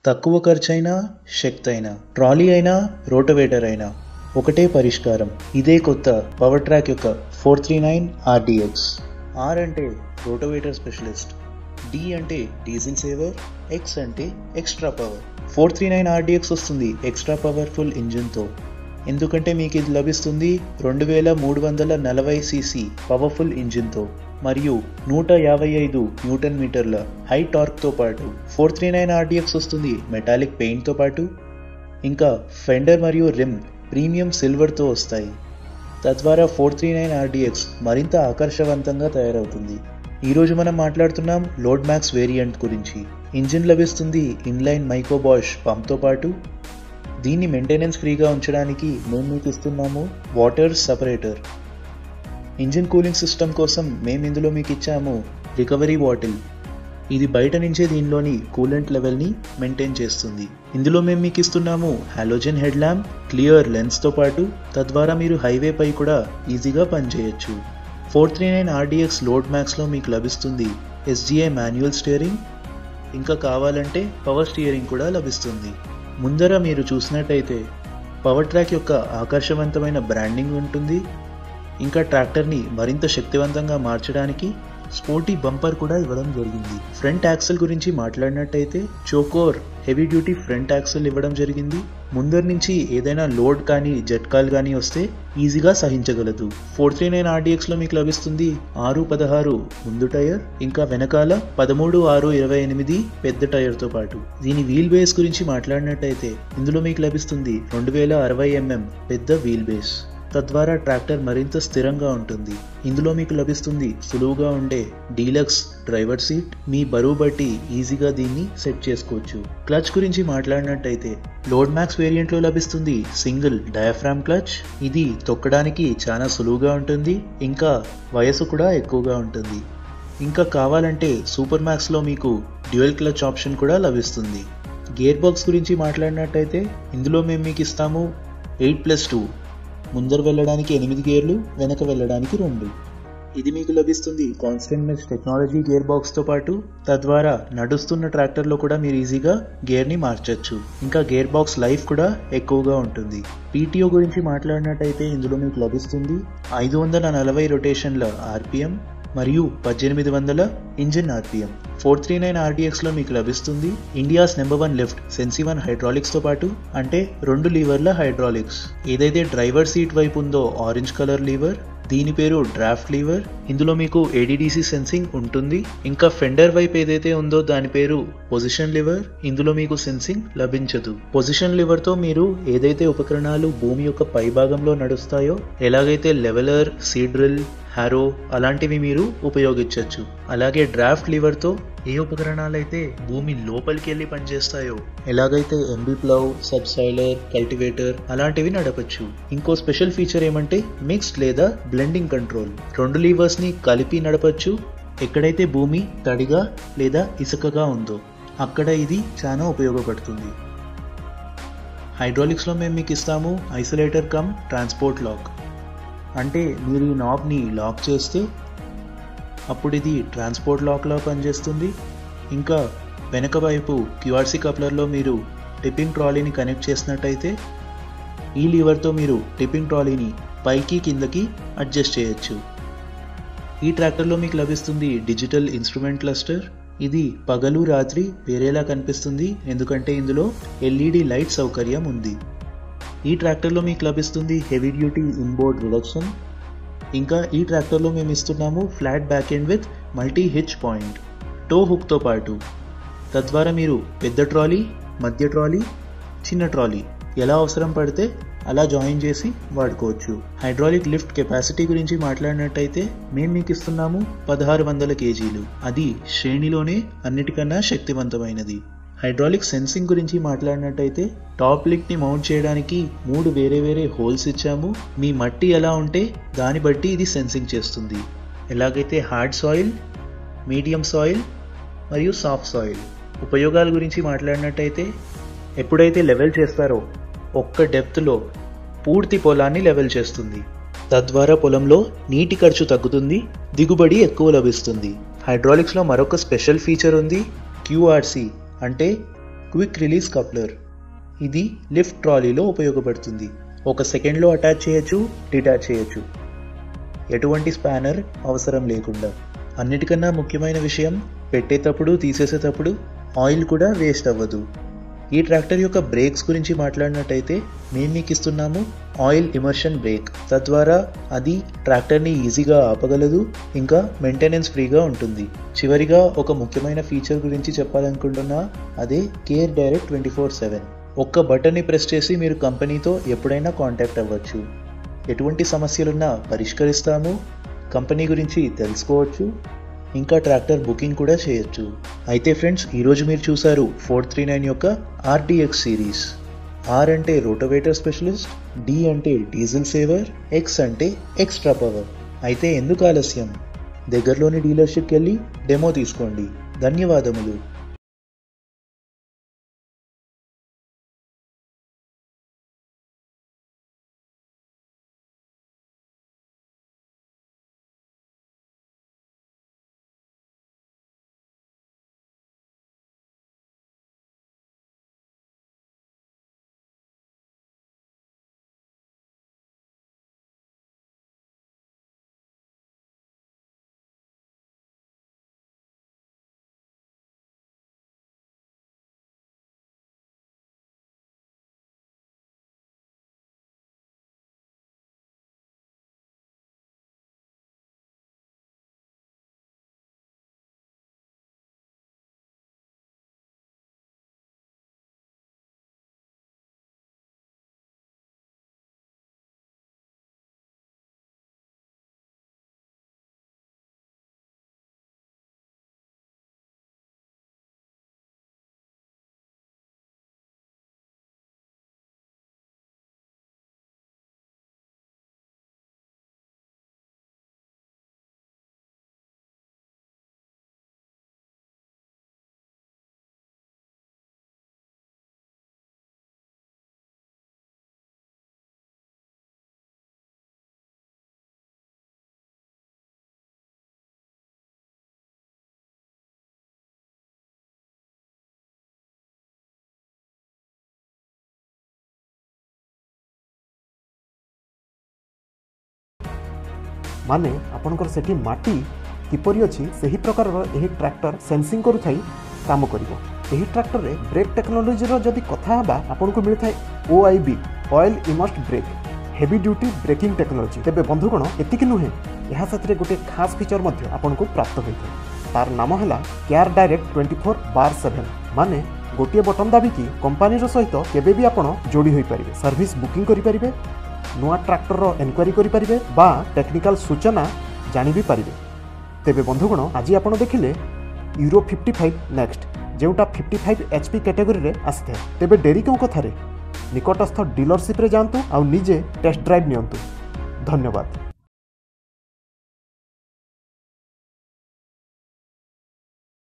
తక్కువ ఖర్చైనా శక్తి అయినా ట్రాలీ అయినా రోటవేటర్ అయినా ఒకటే పరిష్కారం. ఇదే కొత్త పవర్ ట్రాక్ యొక్క 439 RDX. ఆర్ అంటే రోటవేటర్ స్పెషలిస్ట్, డి అంటే డీజిల్ సేవర్, ఎక్స్ అంటే ఎక్స్ట్రా పవర్. 439 RDX వస్తుంది ఎక్స్ట్రా పవర్ఫుల్ ఇంజిన్తో. ఎందుకంటే మీకు ఇది లభిస్తుంది 2340cc పవర్ఫుల్ ఇంజిన్తో మరియు 155 న్యూటన్ మీటర్ల హై టార్క్తో పాటు 439 RDX వస్తుంది మెటాలిక్ పెయింట్తో పాటు. ఇంకా ఫెండర్ మరియు రిమ్ ప్రీమియం సిల్వర్తో వస్తాయి. తద్వారా 439 RDX మరింత ఆకర్షవంతంగా తయారవుతుంది. ఈరోజు మనం మాట్లాడుతున్నాం లోడ్ మ్యాక్స్ వేరియంట్ గురించి. ఇంజిన్ లభిస్తుంది ఇన్లైన్ మైకోబాష్ పంప్తో పాటు. దీన్ని మెయింటెనెన్స్ ఫ్రీగా ఉంచడానికి మేము మీకు ఇస్తున్నాము water separator. Engine cooling system కోసం మేము ఇందులో మీకు ఇచ్చాము రికవరీ బాటిల్. ఇది బయట నుంచే దీనిలోని కూలెంట్ లెవెల్ని మెయింటైన్ చేస్తుంది. ఇందులో మేము మీకు ఇస్తున్నాము హాలోజన్ హెడ్ ల్యాంప్, క్లియర్ లెన్స్తో పాటు. తద్వారా మీరు హైవేపై కూడా ఈజీగా పనిచేయచ్చు. 439 RDX లోడ్ మ్యాక్స్లో మీకు లభిస్తుంది SGI మాన్యువల్ స్టీరింగ్. ఇంకా కావాలంటే పవర్ స్టీరింగ్ కూడా లభిస్తుంది. ముందర మీరు చూసినట్టయితే పవర్ ట్రాక్ యొక్క ఆకర్షవంతమైన బ్రాండింగ్ ఉంటుంది. ఇంకా ట్రాక్టర్ని మరింత శక్తివంతంగా మార్చడానికి స్పోర్టీ బంపర్ కూడా ఇవ్వడం జరిగింది. ఫ్రంట్ యాక్సెల్ గురించి మాట్లాడినట్టయితే చోకోర్ హెవీ డ్యూటీ ఫ్రంట్ యాక్సెల్ ఇవ్వడం జరిగింది. ముందర నుంచి ఏదైనా లోడ్ కానీ జట్కాల్ కానీ వస్తే ఈజీగా సహించగలదు. 439 RDXలో మీకు లభిస్తుంది 616 ముందు టైర్, ఇంకా వెనకాల 13/6/28 పెద్ద టైర్తో పాటు. దీని వీల్ బేస్ గురించి మాట్లాడినట్టయితే ఇందులో మీకు లభిస్తుంది 2060 mm పెద్ద వీల్ బేస్. తద్వారా ట్రాక్టర్ మరింత స్థిరంగా ఉంటుంది. ఇందులో మీకు లభిస్తుంది సులువుగా ఉండే డీలక్స్ డ్రైవర్ సీట్. మీ బరువు బట్టి ఈజీగా దీన్ని సెట్ చేసుకోవచ్చు. క్లచ్ గురించి మాట్లాడినట్టయితే లోడ్ మ్యాక్స్ వేరియంట్లో లభిస్తుంది సింగిల్ డయాఫ్రామ్ క్లచ్. ఇది తొక్కడానికి చాలా సులువుగా ఉంటుంది. ఇంకా వయసు కూడా ఎక్కువగా ఉంటుంది. ఇంకా కావాలంటే సూపర్ మ్యాక్స్లో మీకు డ్యూయల్ క్లచ్ ఆప్షన్ కూడా లభిస్తుంది. గేర్ బాక్స్ గురించి మాట్లాడినట్టయితే ఇందులో మేము మీకు ఇస్తాము 8+2. ముందర వెళ్ళడానికి 8 గేర్లు, వెనక వెళ్ళడానికి 2. ఇది మీకు లభిస్తుంది కాన్స్టెంట్ మెష్ టెక్నాలజీ గేర్ బాక్స్తో పాటు. తద్వారా నడుస్తున్న ట్రాక్టర్లో కూడా మీరు ఈజీగా గేర్ని మార్చచ్చు. ఇంకా గేర్ బాక్స్ లైఫ్ కూడా ఎక్కువగా ఉంటుంది. PTO గురించి మాట్లాడినట్టయితే ఇందులో మీకు లభిస్తుంది 540 రొటేషన్ల RPM మరియు 1800 ఇంజిన్ RPM. 439 RDXలో మీకు లభిస్తుంది ఇండియాస్ #1 లిఫ్ట్ సెన్సివన్ హైడ్రాలిక్స్తో పాటు. అంటే 2 లీవర్ల హైడ్రాలిక్స్. ఏదైతే డ్రైవర్ సీట్ వైపు ఉందో ఆరెంజ్ కలర్ లీవర్, దీని పేరు డ్రాఫ్ట్ లీవర్. ఇందులో మీకు ADDC సెన్సింగ్ ఉంటుంది. ఇంకా ఫెండర్ వైపు ఏదైతే ఉందో దాని పేరు పొజిషన్ లివర్. ఇందులో మీకు సెన్సింగ్ లభించదు. పొజిషన్ లివర్తో మీరు ఏదైతే ఉపకరణాలు భూమి యొక్క పై భాగంలో నడుస్తాయో, ఎలాగైతే లెవెలర్, సీడ్రిల్, హారో అలాంటివి మీరు ఉపయోగించవచ్చు. అలాగే డ్రాఫ్ట్ లివర్తో ఏ ఉపకరణాలైతే భూమి లోపలికి వెళ్ళి పనిచేస్తాయో, ఎలాగైతే MB ప్లవ్, సబ్సాయిలర్, కల్టివేటర్ అలాంటివి నడపచ్చు. ఇంకో స్పెషల్ ఫీచర్ ఏమంటే మిక్స్డ్ లేదా బ్లెండింగ్ కంట్రోల్. 2 లీవర్స్ని కలిపి నడపచ్చు. ఎక్కడైతే భూమి తడిగా లేదా ఇసుకగా ఉందో అక్కడ ఇది చాలా ఉపయోగపడుతుంది. హైడ్రాలిక్స్లో మేము మీకు ఇస్తాము ఐసోలేటర్ కమ్ ట్రాన్స్పోర్ట్ లాక్. అంటే మీరు ఈ నాబ్ని లాక్ చేస్తే అప్పుడు ఇది ట్రాన్స్పోర్ట్ లాక్లా పనిచేస్తుంది. ఇంకా వెనక వైపు QRC కప్లర్లో మీరు టిప్పింగ్ ట్రాలీని కనెక్ట్ చేసినట్టయితే ఈ లీవర్తో మీరు టిప్పింగ్ ట్రాలీని పైకి కిందకి అడ్జస్ట్ చేయొచ్చు. ఈ ట్రాక్టర్లో మీకు లభిస్తుంది డిజిటల్ ఇన్స్ట్రుమెంట్ క్లస్టర్. ఇది పగలు రాత్రి వేరేలా కనిపిస్తుంది ఎందుకంటే ఇందులో LED లైట్ సౌకర్యం ఉంది. ఈ ట్రాక్టర్లో మీకు లభిస్తుంది హెవీ డ్యూటీ ఇన్బోర్డ్ రిడక్షన్. ఇంకా ఈ ట్రాక్టర్లో మేము ఇస్తున్నాము flat back end with multi hitch point, tow హుక్తో పాటు. తద్వారా మీరు పెద్ద ట్రాలీ, మధ్య ట్రాలీ, చిన్న ట్రాలీ ఎలా అవసరం పడితే అలా జాయిన్ చేసి వాడుకోవచ్చు. హైడ్రాలిక్ లిఫ్ట్ కెపాసిటీ గురించి మాట్లాడినట్టయితే మేము మీకు ఇస్తున్నాము 1600 kgలు. అది శ్రేణిలోనే అన్నిటికన్నా శక్తివంతమైనది. హైడ్రాలిక్ సెన్సింగ్ గురించి మాట్లాడినట్టయితే టాప్ లింక్ని మౌంట్ చేయడానికి 3 వేరే హోల్స్ ఇచ్చాము. మీ మట్టి ఎలా ఉంటే దాన్ని బట్టి ఇది సెన్సింగ్ చేస్తుంది. ఎలాగైతే హార్డ్ సాయిల్, మీడియం సాయిల్ మరియు సాఫ్ట్ సాయిల్. ఉపయోగాల గురించి మాట్లాడినట్టయితే ఎప్పుడైతే లెవెల్ చేస్తారో ఒక్క డెప్త్లో పూర్తి పొలాన్ని లెవెల్ చేస్తుంది. తద్వారా పొలంలో నీటి ఖర్చు తగ్గుతుంది, దిగుబడి ఎక్కువ లభిస్తుంది. హైడ్రాలిక్స్లో మరొక స్పెషల్ ఫీచర్ ఉంది, QRC అంటే క్విక్ రిలీజ్ కప్లర్. ఇది లిఫ్ట్ ట్రాలీలో ఉపయోగపడుతుంది. 1 సెకండ్లో అటాచ్ చేయొచ్చు, డిటాచ్ చేయొచ్చు, ఎటువంటి స్పానర్ అవసరం లేకుండా. అన్నిటికన్నా ముఖ్యమైన విషయం, పెట్టేటప్పుడు తీసేసేటప్పుడు ఆయిల్ కూడా వేస్ట్ అవ్వదు. ఈ ట్రాక్టర్ యొక్క బ్రేక్స్ గురించి మాట్లాడినట్టయితే మేము మీకు ఇస్తున్నాము ఆయిల్ ఇమర్షన్ బ్రేక్. తద్వారా అది ట్రాక్టర్ని ఈజీగా ఆపగలదు, ఇంకా మెయింటెనెన్స్ ఫ్రీగా ఉంటుంది. చివరిగా ఒక ముఖ్యమైన ఫీచర్ గురించి చెప్పాలనుకుంటున్నా, అదే కేర్ డైరెక్ట్ 24/7. ఒక్క బటన్ని ప్రెస్ చేసి మీరు కంపెనీతో ఎప్పుడైనా కాంటాక్ట్ అవ్వచ్చు. ఎటువంటి సమస్యలున్నా పరిష్కరిస్తాము, కంపెనీ గురించి తెలుసుకోవచ్చు, ఇంకా ట్రాక్టర్ బుకింగ్ కూడా చేయొచ్చు. అయితే ఫ్రెండ్స్, ఈరోజు మీరు చూసారు 439 యొక్క RDX సిరీస్. R అంటే రోటోవేటర్ స్పెషలిస్ట్, D అంటే డీజిల్ సేవర్, X అంటే ఎక్స్ట్రా పవర్. అయితే ఎందుకు ఆలస్యం? దగ్గరలోని డీలర్షిప్కి వెళ్ళి డెమో తీసుకోండి. ధన్యవాదములు. माने आपनकर सेठी माटी किपरि अछि सही प्रकार एही ट्रैक्टर सेंसिंग करू थाई काम करिवो। एही ट्रैक्टर रे ब्रेक टेक्नोलॉजी रो जदि कथा हबा आपनको मिल थाए OIB oil immersed brake heavy duty braking technology. तेबे बंधुगण एतिकी नुहे, एहा साथरे गोटे खास फीचर मध्ये आपनको प्राप्त होइथाय। तार नाम हला केयर डायरेक्ट 24/7। माने गोटे बटन दाबिकी कंपनी रो सहित केबे भी आपण जोड़ी होई परिबे, सर्विस बुकिंग करि परिबे, नुआ ट्रैक्टर रो एनक्वायरी करि परिबे बा टेक्निकल सूचना जानि भी परिबे। तेबे बंधुगण आज आपण देखिले यूरो 55 नेक्स्ट, जेउटा 55 HP कैटेगरी रे आस्थे। तेबे डेरी क्यों कथारे, निकटस्थ डीलरशिप रे जांतु आ निजे टेस्ट ड्राइव नियंतु। धन्यवाद।